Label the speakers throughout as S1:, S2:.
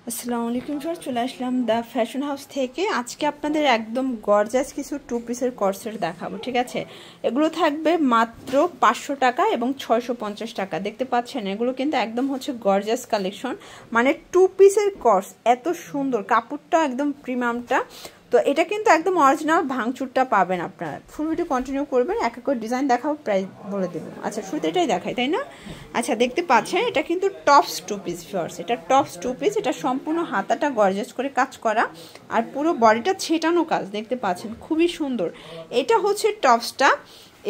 S1: আসসালামু আলাইকুম স্যার, চলে আসলাম দ্য ফ্যাশন হাউস থেকে। আজকে আপনাদের একদম গর্জাস কিছু টু পিসের কর্সেট দেখাবো, ঠিক আছে। এগুলো থাকবে মাত্র 500 টাকা এবং 650 টাকা। দেখতে পাচ্ছেন এগুলো কিন্তু একদম হচ্ছে গর্জাস কালেকশন, মানে টু পিসের কর্স, এত সুন্দর কাপড়টা, একদম প্রিমিয়ামটা। তো এটা কিন্তু একদম অরিজিনাল ভাঙচুরটা পাবেন আপনারা। ফুল ভিডিও কন্টিনিউ করবেন, এক এক করে ডিজাইন দেখাবো, প্রাইস বলে দেবো। আচ্ছা, শুরুতে এটাই দেখাই, তাই না? আচ্ছা, দেখতে পাচ্ছেন এটা কিন্তু টপস টু পিস ফিওর্স, এটা টপস টু পিস। এটা সম্পূর্ণ হাতাটা গর্জাস করে কাজ করা আর পুরো বডিটা ছেটানো কাজ, দেখতে পাচ্ছেন খুবই সুন্দর। এটা হচ্ছে টপসটা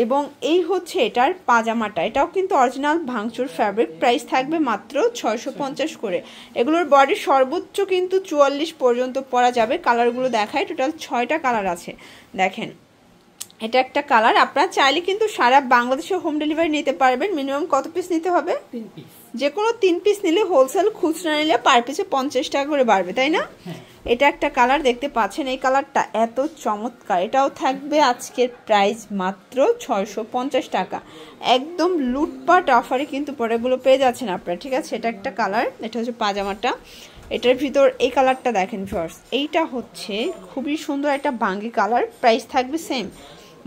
S1: এবং এই হচ্ছে এটার পাজামাটা। এটাও কিন্তু অরিজিনাল ভাঙচুর ফ্যাব্রিক। প্রাইস থাকবে মাত্র 650 করে। এগুলোর বডি সর্বোচ্চ কিন্তু 44 পর্যন্ত পরা যাবে। কালারগুলো দেখায়, টোটাল 6টা কালার আছে। দেখেন, এটা একটা কালার। আপনারা চাইলে কিন্তু সারা বাংলাদেশে হোম ডেলিভারি নিতে পারবেন। মিনিমাম কত পিস নিতে হবে?
S2: 3 পিস।
S1: যে কোনো 3 পিস নিলে, হোলসেল খুচরা নিলে পার পিসে 50 টাকা করে বাড়বে, তাই না? এটা একটা কালার, দেখতে পাচ্ছেন এই কালারটা এত চমৎকার। এটাও থাকবে আজকের প্রাইস মাত্র 650 টাকা। একদম লুটপাট অফারে কিন্তু পরেগুলো পেয়ে যাচ্ছেন আপনারা, ঠিক আছে। এটা একটা কালার, এটা হচ্ছে পাজামাটা। এটার ভিতর এই কালারটা দেখেন ভিউয়ার্স, এইটা হচ্ছে খুবই সুন্দর একটা বাঙ্গি কালার। প্রাইস থাকবে সেম,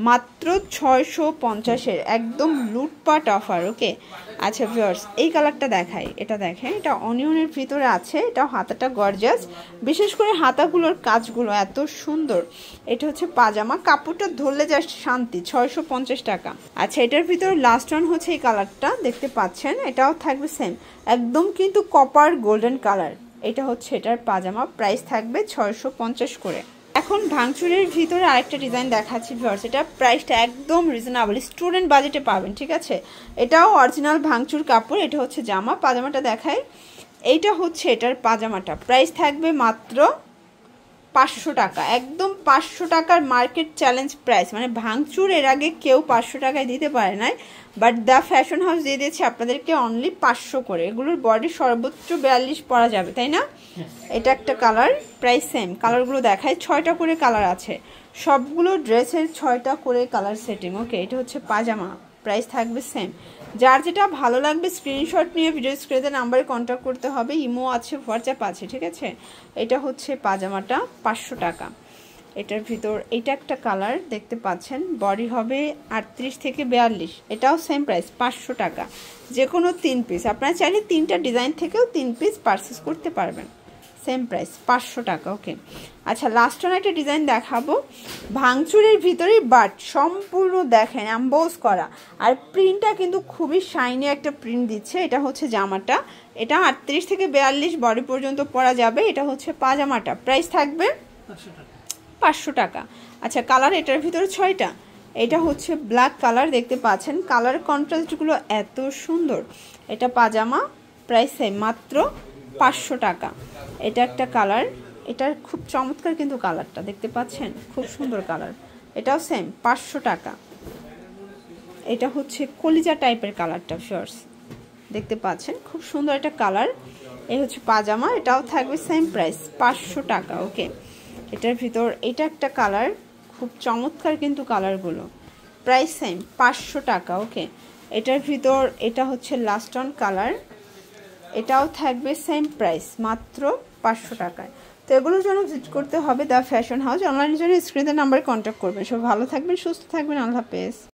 S1: মাত্র 650-এর, একদম লুটপাট অফার। ওকে, আচ্ছা ভিউয়ার্স, এই কালারটা দেখাই। এটা দেখেন, এটা অনিয়নের ভিতরে আছে। এটা হাতাটা গর্জাস, বিশেষ করে হাতাগুলোর কাজগুলো এত সুন্দর। এটা হচ্ছে পাজামা, কাপড়টা ধরলে জাস্ট শান্তি। 650 টাকা। আচ্ছা, এটার ভিতরে লাস্ট ওয়ান হচ্ছে এই কালারটা, দেখতে পাচ্ছেন এটাও থাকবে সেম, একদম কিন্তু কপার গোল্ডেন কালার। এটা হচ্ছে এটার পাজামা। প্রাইস থাকবে 650 করে। এখন ভাঙচুরের ভিতরে আরেকটা ডিজাইন দেখাচ্ছি ভিউয়ার্স। এটা প্রাইসটা একদম রিজনেবল, স্টুডেন্ট বাজেটে পাবেন, ঠিক আছে। এটাও অরিজিনাল ভাঙচুর কাপড়। এটা হচ্ছে জামা, পাজামাটা দেখাই। এইটা হচ্ছে এটার পাজামাটা। প্রাইস থাকবে মাত্র 500 টাকা, একদম 500 টাকার মার্কেট চ্যালেঞ্জ প্রাইস। মানে ভাঙচুর এর আগে কেউ 500 টাকায় দিতে পারে নাই, বাট দ্য ফ্যাশন হাউস দিয়ে দিয়েছে আপনাদেরকে অনলি 500 করে। এগুলোর বডি সর্বোচ্চ 42 পরা যাবে, তাই না? এটা একটা কালার, প্রাইস সেম। কালারগুলো দেখায়, 6টা করে কালার আছে। সবগুলো ড্রেসের 6টা করে কালার সেটিং। ওকে, এটা হচ্ছে পাজামা। প্রাইস থাকবে সেম। যার যেটা ভালো লাগবে স্ক্রিনশট নিয়ে ভিডিও স্ক্রিনে নাম্বারে কন্ট্যাক্ট করতে হবে। ইমো আছে, হোয়াটসঅ্যাপ আছে, ঠিক আছে। এটা হচ্ছে পাজামাটা, 500 টাকা। এটার ভিতর এটা একটা কালার, দেখতে পাচ্ছেন বডি হবে 38 থেকে 42। এটাও সেম প্রাইস, 500 টাকা। যে কোনো 3 পিস, আপনারা চাইলে 3টা ডিজাইন থেকেও 3 পিস পারচেস করতে পারবেন। সেম প্রাইস, 500 টাকা। ওকে, আচ্ছা, লাস্ট ওয়ান একটা ডিজাইন দেখাবো ভাঙচুরের ভিতরে, বাট সম্পূর্ণ দেখেন অ্যাম্বোস করা, আর প্রিন্টটা কিন্তু খুবই শাইনি একটা প্রিন্ট দিচ্ছে। এটা হচ্ছে জামাটা, এটা 38 থেকে 42 বডি পর্যন্ত পরা যাবে। এটা হচ্ছে পাজামাটা। প্রাইস থাকবে 500 টাকা। আচ্ছা, কালার এটার ভিতরে 6টা। এটা হচ্ছে ব্ল্যাক কালার, দেখতে পাচ্ছেন কালার কন্ট্রাস্টগুলো এত সুন্দর। এটা পাজামা, প্রাইস সেম, মাত্র 500 টাকা। এটা একটা কালার, এটার খুব চমৎকার কিন্তু কালারটা, দেখতে পাচ্ছেন খুব সুন্দর কালার। এটাও সেম, 500 টাকা। এটা হচ্ছে কলিজা টাইপের কালারটা ফিওর্স, দেখতে পাচ্ছেন খুব সুন্দর একটা কালার। এই হচ্ছে পাজামা, এটাও থাকবে সেম প্রাইস, 500 টাকা। ওকে, এটার ভিতর এটা একটা কালার, খুব চমৎকার কিন্তু কালারগুলো। প্রাইস সেম, 500 টাকা। ওকে, এটার ভিতর এটা হচ্ছে লাস্ট অন কালার, এটাও থাকবে সেম প্রাইস, মাত্র 500 টাকায়। তো এগুলোর জন্য ভিজিট করতে হবে দ্য ফ্যাশন হাউস। অনলাইনের জন্য স্ক্রিনের নাম্বারে কন্ট্যাক্ট করবেন। সব ভালো থাকবেন, সুস্থ থাকবেন, আল্লাহ হাফেজ।